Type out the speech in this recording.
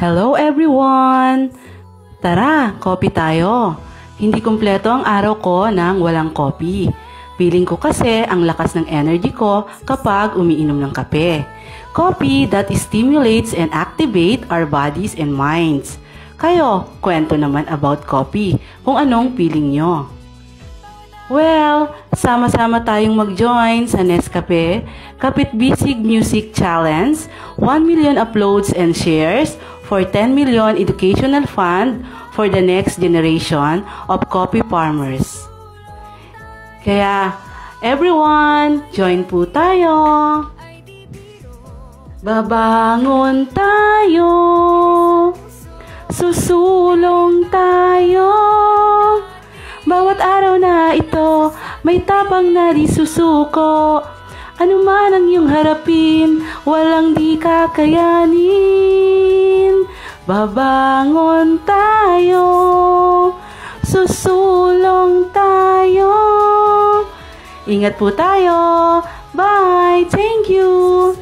Hello everyone! Tara, coffee tayo. Hindi kumpleto ang araw ko nang walang coffee. Feeling ko kasi ang lakas ng energy ko kapag umiinom ng kape. Coffee that stimulates and activate our bodies and minds. Kayo, kwento naman about coffee, kung anong feeling nyo. Well, sama-sama tayong mag-join sa Nescafe Kapit Bisig Music Challenge, 1 million uploads and shares for 10 million educational fund for the next generation of coffee farmers. Kaya, everyone, join po tayo! Babangon tayo, susulong tayo. Bawat araw na ito, may tapang na di susuko. Ano man ang iyong harapin, walang di kakayanin. Babangon tayo, susulong tayo. Ingat po tayo. Bye! Thank you!